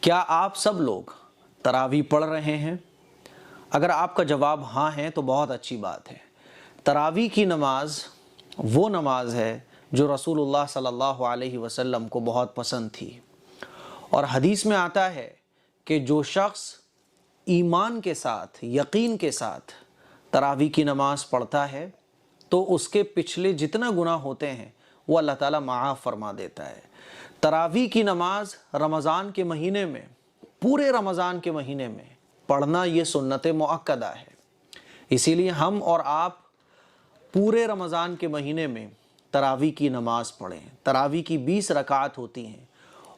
کیا آپ سب لوگ تراویح پڑھ رہے ہیں؟ اگر آپ کا جواب ہاں ہے تو بہت اچھی بات ہے۔ تراویح کی نماز وہ نماز ہے جو رسول اللہ صلی اللہ علیہ وسلم کو بہت پسند تھی، اور حدیث میں آتا ہے کہ جو شخص ایمان کے ساتھ، یقین کے ساتھ تراویح کی نماز پڑھتا ہے تو اس کے پچھلے جتنا گناہ ہوتے ہیں وہ اللہ تعالیٰ معاف فرما دیتا ہے۔ تراویح کی نماز رمضان کے مہینے میں، پورے رمضان کے مہینے میں پڑھنا یہ سنت مؤکدہ ہے۔ اسی لیے ہم اور آپ پورے رمضان کے مہینے میں تراویح کی نماز پڑھیں۔ تراویح کی 20 رکعات ہوتی ہیں،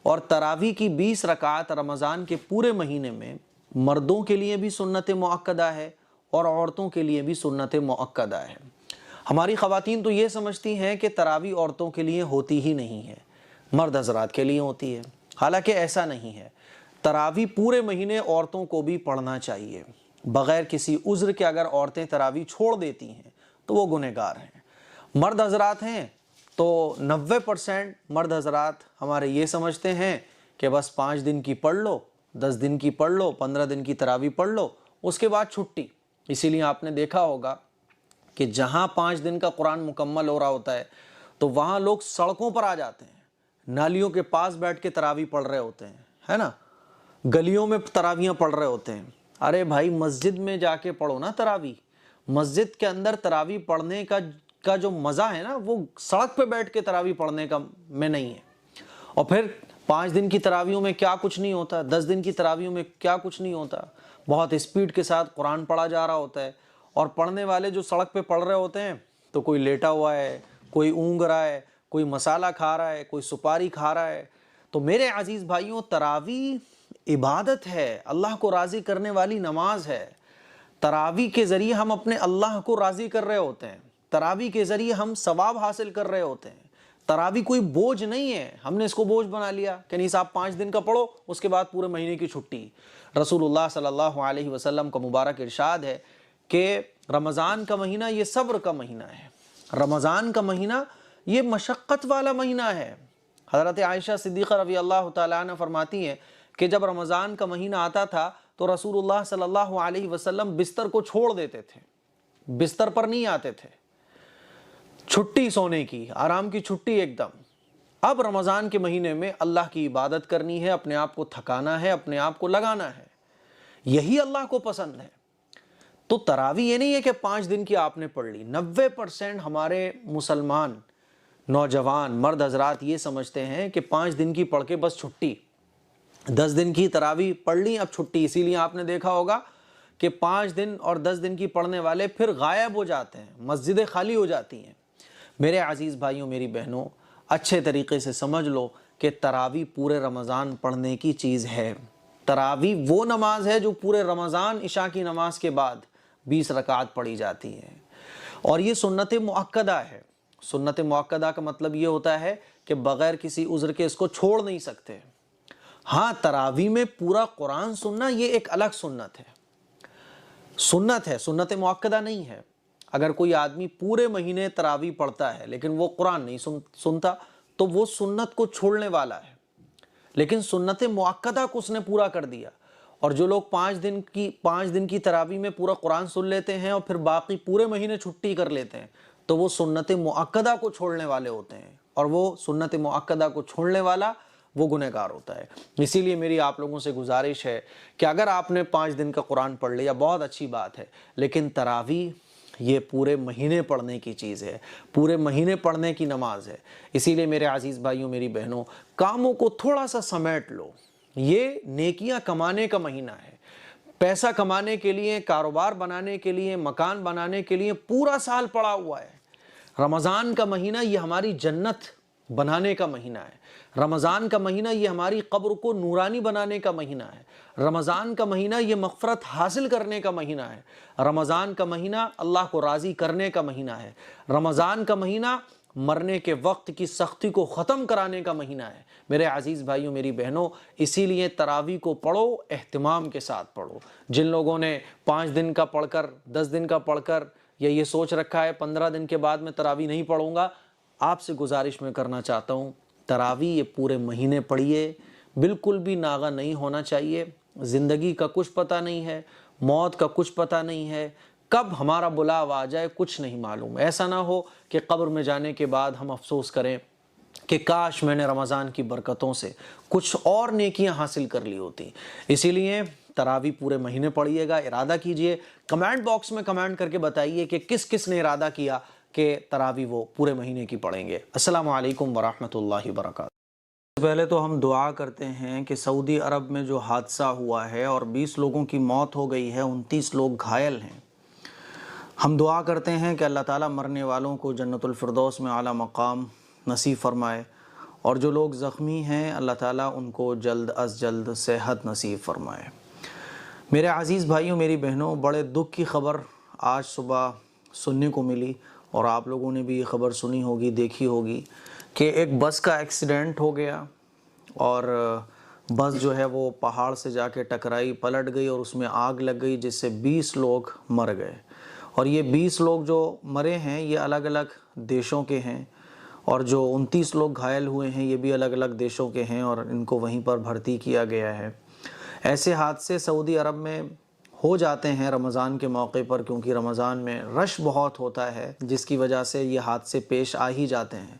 اور تراویح کی 20 رکعات رمضان کے پورے مہینے میں مردوں کے لیے بھی سنت مؤکدہ ہے اور عورتوں کے لیے بھی سنت مؤکدہ ہے۔ ہماری خواتین تو یہ سمجھتی ہیں کہ تراویح عورتوں کے لیے ہوتی ہی نہیں ہے، مرد حضرات کے لیے ہوتی ہے، حالانکہ ایسا نہیں ہے۔ تراویح پورے مہینے عورتوں کو بھی پڑھنا چاہیے۔ بغیر کسی عذر کے اگر عورتیں تراویح چھوڑ دیتی ہیں تو وہ گنہگار ہیں۔ مرد حضرات ہیں تو 90% مرد حضرات ہمارے یہ سمجھتے ہیں کہ بس 5 دن کی پڑھ لو، 10 دن کی پڑھ لو، 15 دن کی تراویح پڑھ لو، اس کے بعد چھٹی۔ اسی لیے آپ نے دیکھا ہوگا کہ جہاں 5 دن کا قرآن مکمل ہو رہا ہوتا ہے تو وہاں لوگ سڑکوں پر آ جاتے ہیں، نالیوں کے پاس بیٹھ کے تراویح پڑھ رہے ہوتے ہیں، ہے نا، گلیوں میں تراویحاں پڑھ رہے ہوتے ہیں۔ ارے بھائی، مسجد میں جا کے پڑھو نا تراویح۔ مسجد کے اندر تراویح پڑھنے کا جو مزہ ہے نا، وہ سڑک پہ بیٹھ کے تراویح پڑھنے کا میں نہیں ہے۔ اور پھر 5 دن کی تراویحوں میں کیا کچھ نہیں ہوتا، 10 دن کی تراویحوں میں کیا کچھ نہیں ہوتا، بہت اسپیڈ کے ساتھ قرآن پڑھا جا رہا ہوتا ہے، اور پڑھنے والے جو سڑک پہ پڑھ رہے ہوتے ہیں تو کوئی لیٹا ہوا ہے، کوئی اونگ رہا ہے، کوئی مسالہ کھا رہا ہے، کوئی سپاری کھا رہا ہے۔ تو میرے عزیز بھائیوں، تراویح عبادت ہے، اللہ کو راضی کرنے والی نماز ہے۔ تراویح کے ذریعے ہم اپنے اللہ کو راضی کر رہے ہوتے ہیں، تراویح کے ذریعے ہم ثواب حاصل کر رہے ہوتے ہیں۔ تراویح کوئی بوجھ نہیں ہے، ہم نے اس کو بوجھ بنا لیا کہ نہیں صاحب 5 دن کا پڑھو، اس کے بعد پورے مہینے کی چھٹی۔ رسول اللہ صلی اللہ علیہ وسلم کا مبارک ارشاد ہے کہ رمضان کا مہینہ یہ صبر کا مہینہ ہے، رمضان کا مہینہ یہ مشقت والا مہینہ ہے۔ حضرت عائشہ صدیقہ رضی اللہ تعالیٰ عنہ فرماتی ہیں کہ جب رمضان کا مہینہ آتا تھا تو رسول اللہ صلی اللہ علیہ وسلم بستر کو چھوڑ دیتے تھے، بستر پر نہیں آتے تھے، چھٹی سونے کی، آرام کی چھٹی ایک دم۔ اب رمضان کے مہینے میں اللہ کی عبادت کرنی ہے، اپنے آپ کو تھکانا ہے، اپنے آپ کو لگانا ہے، یہی اللہ کو پسند ہے۔ تو تراویح یہ نہیں ہے کہ 5 دن کی آپ نے پڑھ لی۔ 90% ہمارے مسلمان نوجوان مرد حضرات یہ سمجھتے ہیں کہ 5 دن کی پڑھ کے بس چھٹی، 10 دن کی تراویح پڑھ لی اب چھٹی۔ اسی لیے آپ نے دیکھا ہوگا کہ 5 دن اور 10 دن کی پڑھنے والے پھر غائب ہو جاتے ہیں، مسجدیں خالی ہو جاتی ہیں۔ میرے عزیز بھائیوں، میری بہنوں، اچھے طریقے سے سمجھ لو کہ تراویح پورے رمضان پڑھنے کی چیز ہے۔ تراویح وہ نماز ہے جو پورے رمضان عشاء کی نماز کے بعد 20 رکعات پڑھی جاتی ہے، اور یہ سنت مؤکدہ ہے۔ سنت مؤکدہ کا مطلب یہ ہوتا ہے کہ بغیر کسی عذر کے اس کو چھوڑ نہیں سکتے۔ ہاں، تراویح میں پورا قرآن سننا یہ ایک الگ سنت ہے، سنت ہے، سنت مؤکدہ نہیں ہے۔ اگر کوئی آدمی پورے مہینے تراویح پڑھتا ہے لیکن وہ قرآن نہیں سنتا تو وہ سنت کو چھوڑنے والا ہے، لیکن سنت مؤکدہ کو اس نے پورا کر دیا۔ اور جو لوگ 5 دن کی تراویح میں پورا قرآن سن لیتے ہیں اور پھر باقی پورے مہینے چھٹی کر لیتے ہیں تو وہ سنت مؤکدہ کو چھوڑنے والے ہوتے ہیں، اور وہ سنت مؤکدہ کو چھوڑنے والا وہ گنہگار ہوتا ہے۔ اسی لیے میری آپ لوگوں سے گزارش ہے کہ اگر آپ نے 5 دن کا قرآن پڑھ لیا بہت اچھی بات ہے، لیکن تراویح یہ پورے مہینے پڑھنے کی چیز ہے، پورے مہینے پڑھنے کی نماز ہے۔ اسی لیے میرے عزیز بھائیوں، میری بہنوں، کاموں کو تھوڑا سا سمیٹ لو۔ یہ نیکیاں کمانے کا مہینہ ہے، پیسہ کمانے کے لیے، کاروبار بنانے کے لیے، مکان بنانے کے لیے پورا سال پڑا ہوا ہے۔ رمضان کا مہینہ یہ ہماری جنت بنانے کا مہینہ ہے، رمضان کا مہینہ یہ ہماری قبر کو نورانی بنانے کا مہینہ ہے، رمضان کا مہینہ یہ مغفرت حاصل کرنے کا مہینہ ہے، رمضان کا مہینہ اللہ کو راضی کرنے کا مہینہ ہے، رمضان کا مہینہ مرنے کے وقت کی سختی کو ختم کرانے کا مہینہ ہے۔ میرے عزیز بھائیوں، میری بہنوں، اسی لیے تراویح کو پڑھو، اہتمام کے ساتھ پڑھو۔ جن لوگوں نے 5 دن کا پڑھ کر، 10 دن کا پڑھ کر، یا یہ سوچ رکھا ہے 15 دن کے بعد میں تراویح نہیں پڑھوں گا، آپ سے گزارش میں کرنا چاہتا ہوں، تراویح یہ پورے مہینے پڑھیے، بالکل بھی ناغہ نہیں ہونا چاہیے۔ زندگی کا کچھ پتہ نہیں ہے، موت کا کچھ پتہ نہیں ہے، کب ہمارا بلاوا آ جائے کچھ نہیں معلوم۔ ایسا نہ ہو کہ قبر میں جانے کے بعد ہم افسوس کریں کہ کاش میں نے رمضان کی برکتوں سے کچھ اور نیکیاں حاصل کر لی ہوتی۔ اسی لیے تراویح پورے مہینے پڑھیے گا، ارادہ کیجئے، کمنٹ باکس میں کمنٹ کر کے بتائیے کہ کس کس نے ارادہ کیا کہ تراویح وہ پورے مہینے کی پڑھیں گے۔ السلام علیکم ورحمۃ اللہ وبرکاتہ۔ پہلے تو ہم دعا کرتے ہیں کہ سعودی عرب میں جو حادثہ ہوا ہے اور 20 لوگوں کی موت ہو گئی ہے، 29 لوگ گھائل ہیں، ہم دعا کرتے ہیں کہ اللہ تعالیٰ مرنے والوں کو جنت الفردوس میں اعلیٰ مقام نصیب فرمائے، اور جو لوگ زخمی ہیں اللہ تعالیٰ ان کو جلد از جلد صحت نصیب فرمائے۔ میرے عزیز بھائیوں، میری بہنوں، بڑے دکھ کی خبر آج صبح سننے کو ملی، اور آپ لوگوں نے بھی یہ خبر سنی ہوگی، دیکھی ہوگی کہ ایک بس کا ایکسیڈنٹ ہو گیا، اور بس جو ہے وہ پہاڑ سے جا کے ٹکرائی، پلٹ گئی اور اس میں آگ لگ گئی، جس سے 20 لوگ مر گئے۔ اور یہ 20 لوگ جو مرے ہیں یہ الگ الگ دیشوں کے ہیں، اور جو 29 لوگ گھائل ہوئے ہیں یہ بھی الگ الگ دیشوں کے ہیں، اور ان کو وہیں پر بھرتی کیا گیا ہے۔ ایسے حادثے سعودی عرب میں ہو جاتے ہیں رمضان کے موقع پر، کیونکہ رمضان میں رش بہت ہوتا ہے، جس کی وجہ سے یہ حادثے پیش آ ہی جاتے ہیں۔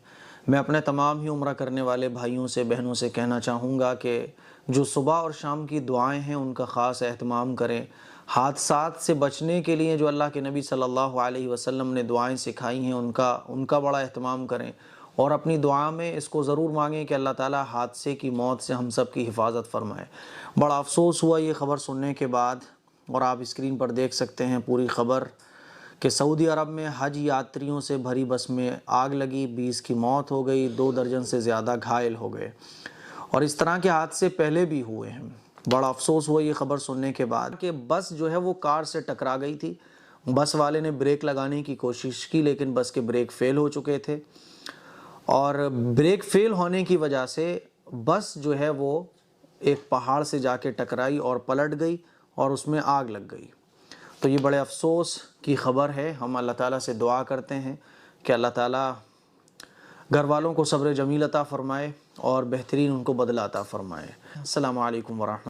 میں اپنے تمام ہی عمرہ کرنے والے بھائیوں سے، بہنوں سے کہنا چاہوں گا کہ جو صبح اور شام کی دعائیں ہیں ان کا خاص اہتمام کریں۔ حادثات سے بچنے کے لیے جو اللہ کے نبی صلی اللہ علیہ وسلم نے دعائیں سکھائی ہیں ان کا بڑا اہتمام کریں، اور اپنی دعا میں اس کو ضرور مانگیں کہ اللہ تعالیٰ حادثے کی موت سے ہم سب کی حفاظت فرمائے۔ بڑا افسوس ہوا یہ خبر سننے کے بعد، اور آپ اسکرین پر دیکھ سکتے ہیں پوری خبر کہ سعودی عرب میں حج یاتریوں سے بھری بس میں آگ لگی، 20 کی موت ہو گئی، 2 درجن سے زیادہ گھائل ہو گئے، اور اس طرح کے حادثے پہلے بھی ہوئے ہیں۔ بڑا افسوس ہوا یہ خبر سننے کے بعد کہ بس جو ہے وہ کار سے ٹکرا گئی تھی۔ بس والے نے بریک لگانے کی کوشش کی لیکن بس کے بریک فیل ہو چکے تھے، اور بریک فیل ہونے کی وجہ سے بس جو ہے وہ ایک پہاڑ سے جا کے ٹکرائی اور پلٹ گئی، اور اس میں آگ لگ گئی۔ تو یہ بڑے افسوس کی خبر ہے۔ ہم اللہ تعالیٰ سے دعا کرتے ہیں کہ اللہ تعالیٰ گھر والوں کو صبر جمیل عطا فرمائے اور بہترین ان کو بدلہ عطا فرمائے۔ السلام علیکم ورحمۃ اللہ۔